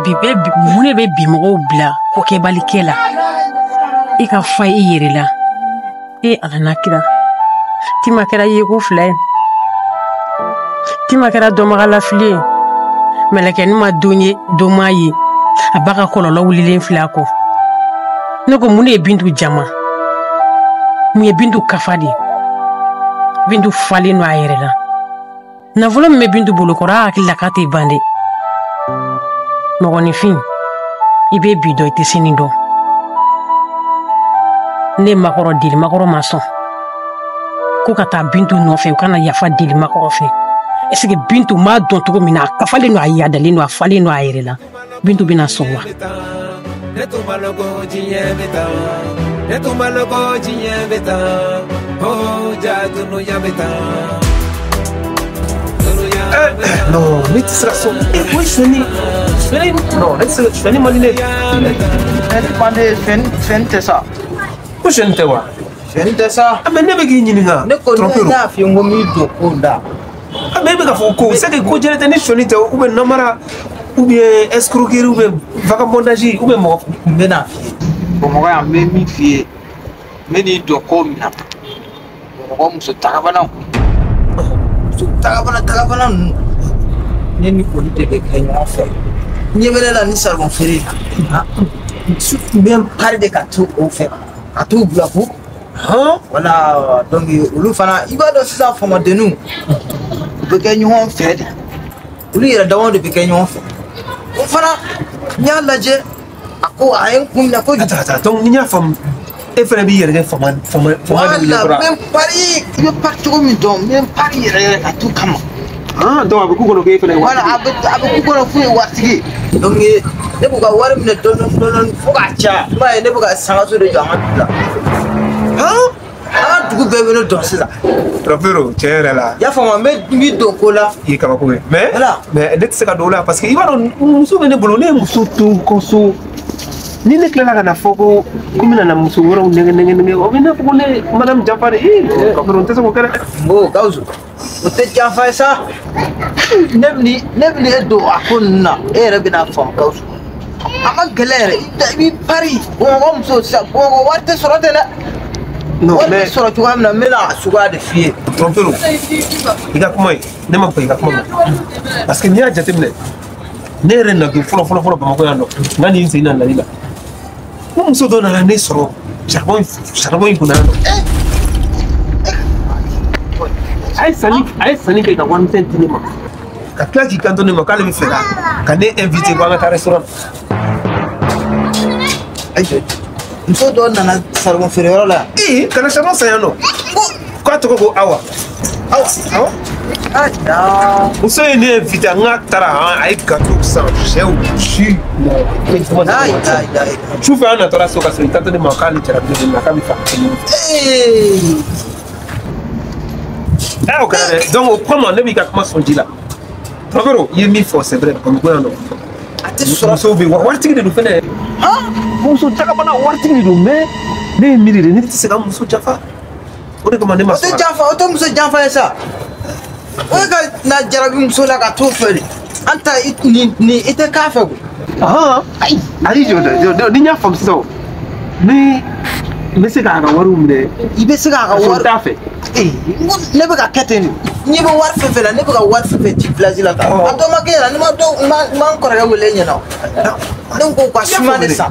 mun de bɛ bi mɔgɔw bila ko kɛbalikɛ la i ka fa i yɛrɛ la ala n'a kira tima kɛra yeko fila ye tima kɛra dɔnbaga lafili ye mɛlɛkɛni ma don ye don ma ye a ba ka kɔlɔlɔ wulilen filɛ a kɔ ne ko mun de ye Bintu jama mun ye Bintu kafa de Bintu falen no a yɛrɛ la nafolo min bɛ Bintu bolo kɔrɔ a hakili la k'a tɛ ban dɛ mɔgɔninfin i bɛ bi dɔn i tɛ sini dɔn ne makɔrɔ deli makɔrɔ ma sɔn ko ka taa Bintu nɔfɛ u kana yafa deli makɔrɔ fɛ est-ce que Bintu m'a dɔn cogo min na a kafalen no a yadalen no a falen no a yɛrɛ la Bintu bɛna sɔn wa non, mais tu seras son. Oui, je finis. Non, je finis mon dîner. Je finis ça. Où je ne te vois? Je ne te ça. Ah, mais ne me guigne pas. Ne connais pas si on me dit Konda. Ah, mais il faut que c'est que quand je n'ai fini ou bien namara ou bien escroquerie ou bien vagabondage ou bien mort. Mena. Pour moi, on me mit fier. Mais ni de comme na. Comme ce tarabana. Tagabana ne ni ko de be kay mo fe ni bele la ni salon feri ha su bien parler de katou au fait katou blako ha voilà donc ulu fana iba do sisa fama de nous be kay ñoo fe de ulu yera dawo de be kay ñoo fe o fana nya laje ako ayen kum na ko attends donc ni nya fam e fere bi yere fama voilà même Paris il veut partir comme don même Paris yere katou kama ah donc avec ko ke fere voilà avec ko fu watigi donc ne buga war mi don fu ga cha mai ne buga sanga so de jama la ah dugu bebe no don sisa Tropero chere la ya fama me mi do ko la yi kama ko mais voilà mais ne se ka do la parce que iba don muso ne bolo ne muso to ko so ni ne klela kana foko kumina na muso wora nenge o bina ko ne madame Jafari ko ron tesa ko kala mo kauzu o te Jafari sa nebni do akonna e rabina fam kauzu ama galere bi Paris o muso sa o warte sorote na non mais sorote ko amna mela suga de fie trompero iga kuma ne ma ko iga kuma parce que ni a jatemne ne ren na ko folo ba ko yando ngani yin sina la ila muso dona la ne soro charbon kuna no ay sani ke ka wan tentini ma ka klaki kanto ne ma kale mi fera ka ne invité ko ngata restaurant ay muso dona na sarmo fere la kana charbon sayano ko to ko awa ah muso ne invité ngata ay gâteau sans chèvre chi Choufe ana tora soka so tanto de makali tera de na kami fa. Ok, donc comment ne bika comment son dila. Trovero, il mi fo c'est vrai comme quoi non. Ate sura so be warti de fene. Ah, muso taka bana warti de me ne miri de ni se ka muso jafa. O de comment ne ma. O de jafa, o to muso jafa esa. O ga na jarabi muso la ka to fere. Anta ni ite ka fa go. Ah, ai, ari jodo ni nya fam so. Ni se ka ga waru mne. Ibe se ka ga waru. Ta fe. Ne be ka keteni. Ni be war fe la, ne be ka war fe ti plaisir la ka. Ato ma ke la, ni ma do ma ko ra wele nyana. Donc ko shima de sa.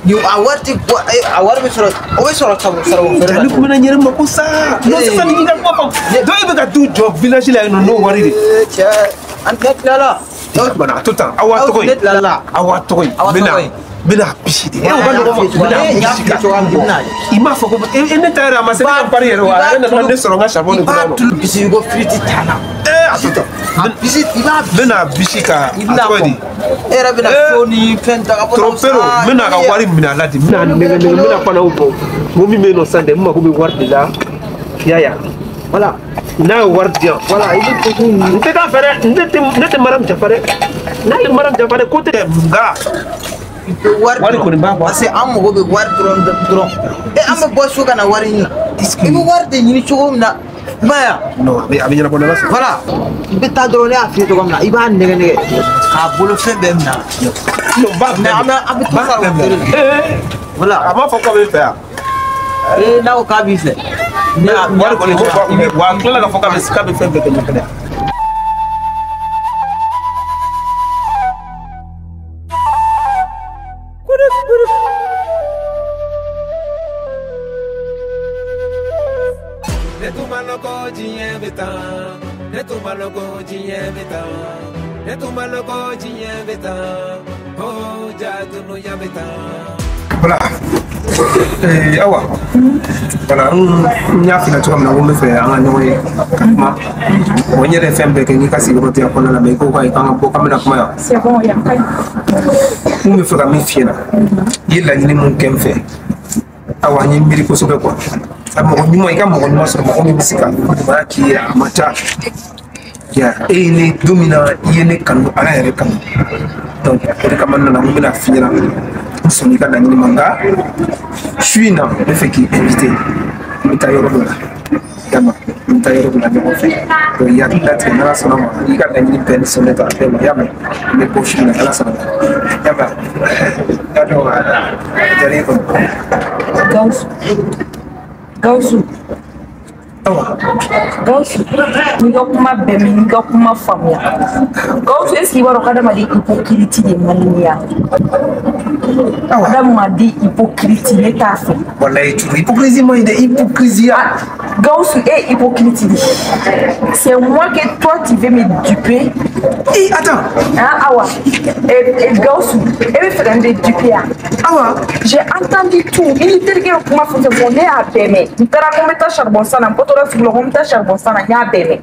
You are worthy a war be soro. O we soro tabu soro. Ni ko na nyere mako sa. No se fa ni ga ko. Do ibe ka do job village la no worry de. Antet la. Bana tout temps awa tokoy bena piside e o bana bena ima foko e ne tara ma se ka pari ro wa na ne soro nga charbon de bono bisi go friti tana atuta bisi iba bena bisika atoy era bena foni penta ka tropero bena ka wari mina ladi mina pana upo momi meno sande mma ko be warde la yaya voilà na wardia voilà il est n'était pas faire n'était madame Jafare na le madame Jafare côté nga wari ko ba parce que am go be war dron e am bo so kana wari ni ibu war de ni chogo na Maya. Non, mais avec la bonne race. Voilà. Il peut t'adonner à faire comme là. Il va néganer. Ah, pour le faire même là. Non, va, Mais avec tout ça, voilà. Avant, faut quand même faire. Et là, au cas où il fait. Moi, je connais pas. Mais là, il faut quand même faire de faire. Voilà. Awa. Voilà. On y a fait la tour, on a fait un an et 4 mois. On y a fait un bec et Nika s'y retire pour la maison. C'est bon, il y a pas. On me fera mes filles là. Il a dit mon qu'elle fait. Awa, il y a une miri pour se faire quoi. Il y a mon sur mon musical qui est à Macha. Et il est dominant, il est canon à la RK. Donc, il est la fille là. Son gars n'a ni manga. Je suis là, le fait qu'il est invité. Il t'a eu le Yama, il t'a eu le fait. Il y a tout l'être dans la sonore. Il y a une peine sur l'état de Yama. Il est poché dans la sonore. Yama, Gausu. Gausu, niga kuma bɛmi niga kuma faamuya. Gausu est-ce qu'il va regarder hypocrite de maliya? Adamaden hypocrite ne t'a fɛ. Wallahi tu hypocrisie moi il est hypocrisie. Gausu est hypocrite. C'est moi que toi tu veux me duper. Et attends. Ah awa. Et Gausu, elle veut faire me duper. Awa. J'ai entendu tout. Il était que kuma fɔ bon ne y'a bɛɛ mɛn. N taara ko n bɛ taa charbon san na. Charbon sana nya bebe.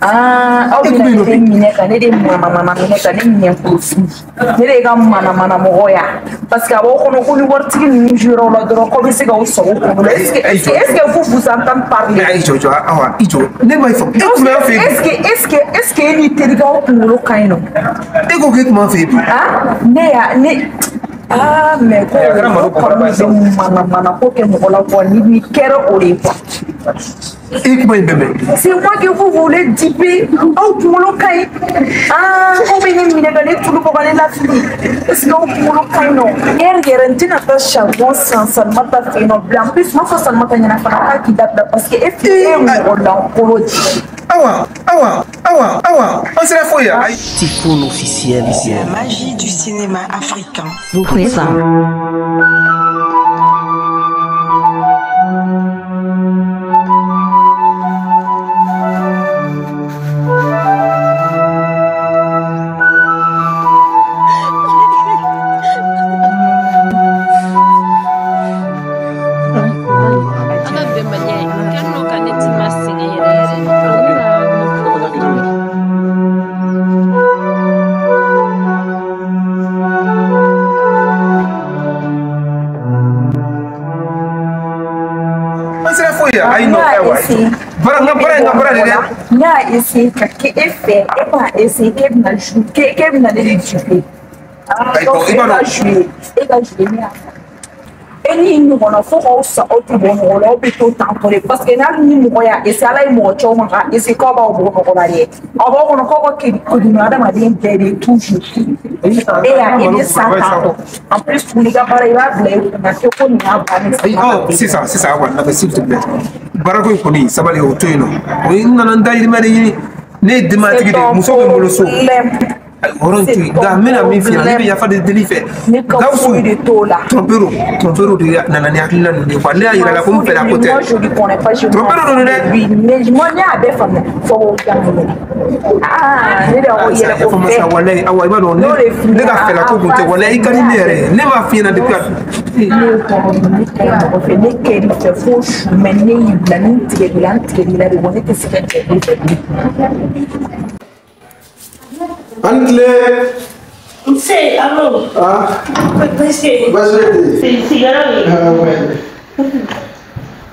Ah, au bina de minɛ ka ne de mana minɛ ka ne minɛ kurufin. Ne de ka mana mɔgɔ ya. Parce que a b'aw kɔnɔ ko ni waritigi ninnu jouera la dɔrɔn ko bɛ se k'aw sago k'u la. Est-ce que vous entendez parler? Mais ayi jɔ awa i jɔ ne m'a fɔ e kun bɛ fɛ. Est-ce que e ni terikɛw kunkolo ka ɲi nɔ? E ko k'e kun b'a fɛ bi. Ah, ne. Ah, mais ko mana ko kɛ mɔgɔ la quoi ni kɛra o de quoi. C'est moi que vous voulez diper. Oh, pour le caille. Ah, on vient de me tout le monde la fille. Est-ce que pour le caille non? Hier, garanti n'a pas charbon sans seulement ta fille non blanc. En plus, moi, faut seulement ta n'a pas qui date parce que FTM on l'a pour Awa. On se la fouille. Typhoon officiel ici. La magie du cinéma africain. Vous faites ça. N'a essayé que fait et pas essayé qu'elle n'a joué qu'elle n'a pas joué. Il va jouer. Et ni nous on a faut ça au tout bon on l'a plutôt temporaire parce que n'a ni nous voyons et ça là il m'a choqué moi et c'est quoi au bon on va aller. Avant on a encore que nous avons des bébés toujours. Et il est ça en plus pour les gars pareil là on a que qu'on a pas. C'est ça voilà s'il te plaît. Barako koni sabali o toyino o inna ndayri mari ne dematigi de muso be molo so oron tu da mena mi fi ne ya fa de delife gawsu de tola trompero de nana ni akila ni ko le ayira la ko mo pela côté trompero no ne mais moi nya be fa fo ah ne da o yele ko fa wallahi awa iba do ne ga fela ko gunte wallahi ikani mere ne ma fi na de quoi ne keri te fo mais ne yibla ni tigeli la de bonne que c'est Antle. C'est allô. Ah. C'est cigarette. Ah ouais.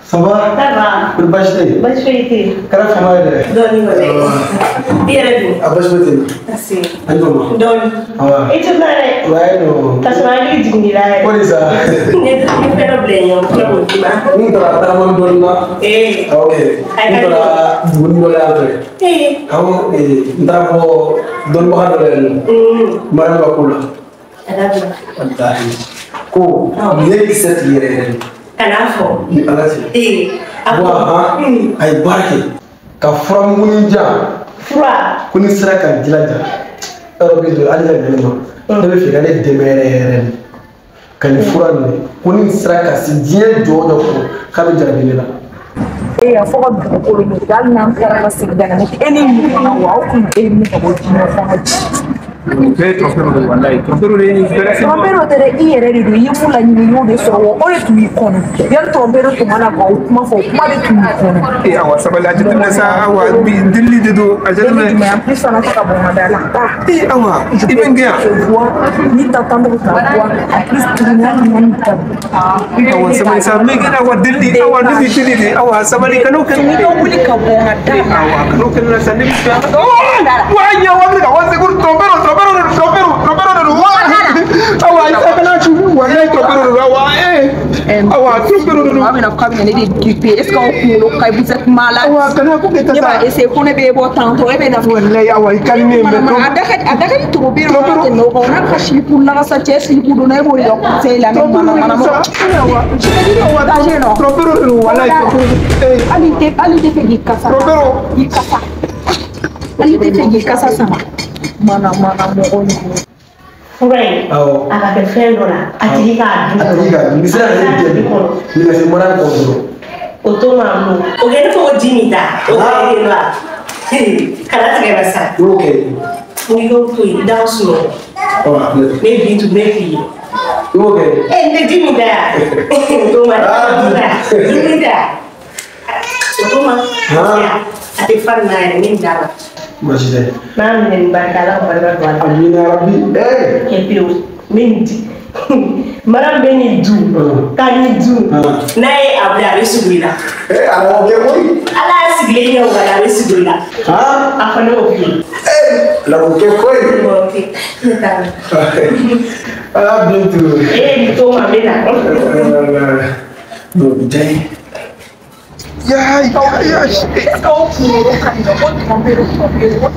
Ça va? Ça va. Le bâche-té. Bâche-té. Quelle femme est? Doni wale. Ah bâche-té. Merci. Allô. Doni. Ah. Et tu m'as. Ouais non. Parce que je dis Jimila. What is that? Ne fẹ́ blame yon kí o ti ma. Ni tora taramon donna. Okay. Ni tora bunno la afre. Kamu ndabo don ba hado maram ba kula. Wallahi. Ko ne set yere. Kana fo. Alati. Wa ay barke. Ka from muninja. Fura. Kuni sira ka dilaja. Arabi do ali la dema. Ne be fi gale demere kan fura ne kuni sira ka si diɲɛ jɔ dɔ ko k'a bɛ jarabi ne la. A fɔ ka dugukolo ɲini hali n'an taara ka sigida la e ni ɲɔgɔnna wa aw kun e min ka bɔ diɲɛ kɔnɔ ci. Bɛɛ ye trompeur de wallahi trompeur de ye trompeur tɛ dɛ i yɛrɛ de don i ye mun laɲini i y'o de sɔrɔ wa o de tun b'i kɔnɔ yanni trompeur tun mana ka o kuma fɔ o kuma de tun b'i kɔnɔ. Awa sabali a jateminɛ sa awa deli de don a jateminɛ. Mais en plus fana tɛ ka bɔ n ka da la. Awa i bɛ n gɛn yan. Ni t'attends de ka bɔ en plus tuguni hali ni ta. Awa sabali sa n bɛ gɛn awa deli awa ne bɛ deli de awa sabali kan'o kɛ. Ni dɔ wuli ka bɔ n ka da la. Awa kan'o kɛ ne la sa ne bɛ fɛ. Wa ɲɛ wa bɛ ka wa secours trompeur de don. Awa isa kana tu wallahi trompeur de don awa awa trompeur de don. Awa bɛna k'a bɛna ne de duper est-ce que aw kunkolo ka ɲi vous êtes malade. Awa kana ko kɛ ta sa. Ne b'a essayer ko ne bɛ bɔ tantôt e bɛ na. Wallahi awa i calme mais a da ka di togo bɛ yen nɔ tɛ nɔ kan o n'a ka silipu lagasa cɛ silipu don na e b'o de ka conseil la mɛ mana mɔgɔ. trompeur de don wallahi hali tɛ fɛ k'i kasa. i kasa. hali tɛ fɛ k'i kasa sama. mana mɔgɔ ninnu. Fura in a ka kɛ fɛn dɔ la a tigi k'a dun. A tigi k'a dun ni sera ka ne dɛmɛ minɛn mara kɔ dɔrɔn. O to maa bolo o kɛ ne fɔ o di min ta o kɛ ne la kana tigɛ bɛ sa. N'o kɛ. N y'o to yen da sunɔgɔ. Ne bin tun ne f'i ye. N'o kɛ. Ne di min ta yan o to ma di min ta o to ma a tɛ fari n'a yɛrɛ ne da la. Baasi tɛ. N'a minɛ nin barika ala ka barika don a la. Amina rabi. Kɛ pewu min di mara bɛ nin dun ka nin dun n'a ye a bila a bɛ sigi i la. Awɔ kɛ koyi. Ala y'a sigilen ɲɛ o la a bɛ sigi i la. A fɔ ne y'o f'i ye. Awɔ kɛ koyi. Ne t'a la. Ala bin tu. E ye nin to ma bɛ na. N'o bɛ diya ye. Ya. Kau kunkolo ka ɲi nɔ ko trompeur ko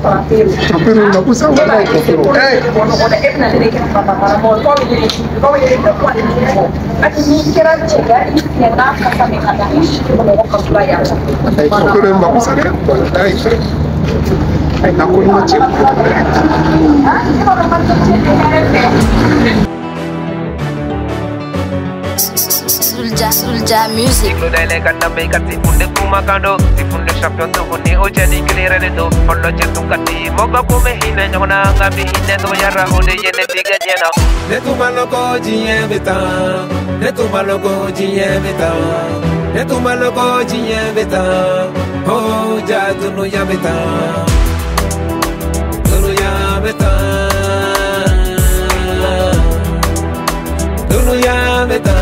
trompeur. Trompeur na ko sa wala trompeur. E bɛna ne de kɛ mɔgɔ tɔw bɛ yɛlɛ dɔw yɛrɛ bɛ kuma de fɔ hali n'i kɛra cɛ ye hali n'i fiɲɛ n'a kasa bɛ ka da i si mɔgɔ ka fila yan. Trompeur na ko sa dɛ. Ai na ko ma cɛ. Sulja music. Ciclo dele kanda me kati funde kuma kando, ti funde champion tu kuni oja di clear de do, follow jetu kati moga kume hina nyona ngabi hina do yara ode yene tiga jena. Ne tu maloko jiye beta, ne tu maloko jiye beta, ne tu maloko jiye beta, oh ja tu no ya beta, tu no ya beta, tu no ya beta.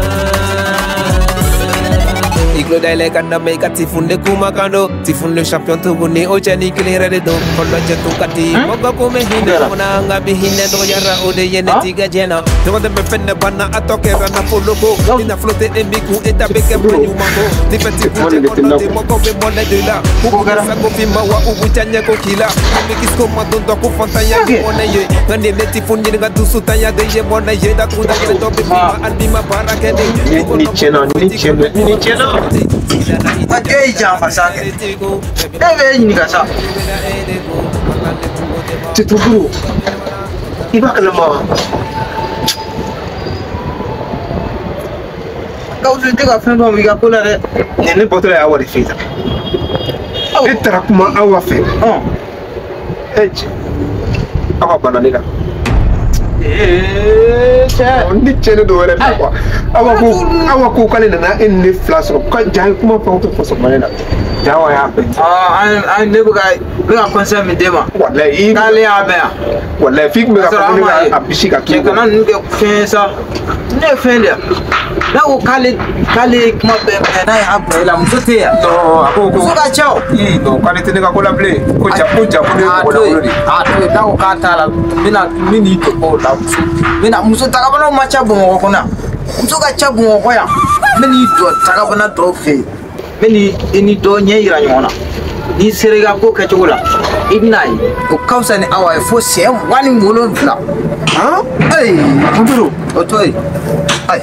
Iglo dele kanda me kati funde kuma kando tifunde champion tu guni ocha ni clear de do kollo jetu kati moga kume hina mona ngabi hina do yara ode yene tiga jena to de me fenne bana atoke rana poloko ina flotte e miku eta beke banyu mango ti feti kute kono ti moko be mona de la ku sa ko fimba wa ubu chanya ko kila mi kisko madondo ku fontanya mona ye ngande meti funde nga dusu tanya de ye mona ye da ku da to be fima albima barake de ni chena Ake jamba sake. Ebe ɲininka sa. Tutuguru. I b'a kalama. Gawusu tɛ ka fɛn dɔ min i ka ko la dɛ. Nin ne bɔtɔla y'a wari f'i la. Ne taara kuma Awa fɛ. Awa banna ne la. Ni cɛ ne dɔw wɛrɛ tɛ quoi. Awa ko k'ale nana e ni ne fila sɔrɔ ka jan kuma fɛn o fɛn fɔ sɔgɔmada la. jawa ya pe ai ne buga konsa mi dema wallahi kale ya be wallahi fik me ka ko ne a bishika ki kana nge fensa ne fende na ko kale kuma be na ya ba la mtote ya no ako suka chao no kale tene ka ko la play ko ja ko ja ko to da ko kata la mini to ko la mina muso taka bana macha bongo ko na muso ka cha bongo ko ya mini to taka bana to fe mini ini do nye ira nyona ni serega ko ka chogola ibnai ko kausa ni awa fo sem wani ngolo fla ha ai muduru otoi ai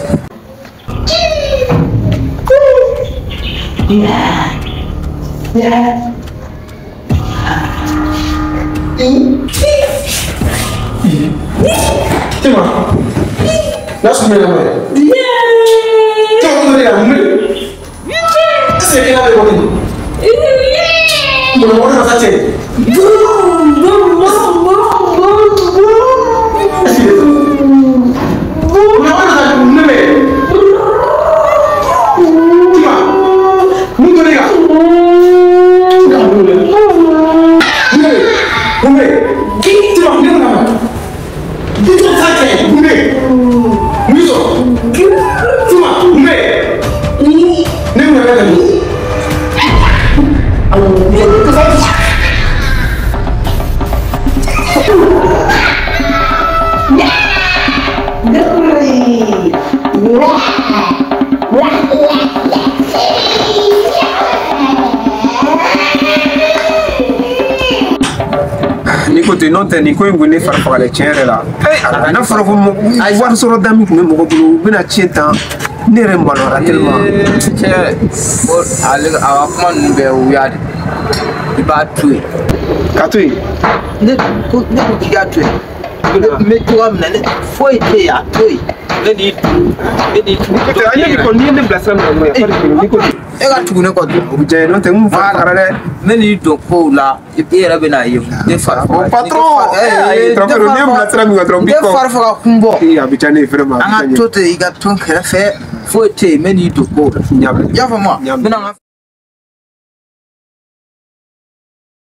Tema. Lasu me la mãe. Tema tudo liga, mãe. Você quer nada comigo? Não pode passar cheio. Nikote nonte ni ko ngune farfagale tiere la na farfo ay war soro dami ko mo ko bina cienta nere mbalo tellement tiere bo ale awakman be wiade iba tué katui ne ko kiga tué me to amna ne foi te ya tué Nikote anya ko ni ne blasa mo ya fari ko nikote ega tugune ko obje no te mu farare meni do ko la era bena yo de far o patron trompero ni mo tra mi trompi ko de far fa kumbo e abitane vraiment anga tote iga ton kere fe foi te meni do ko ya fa mo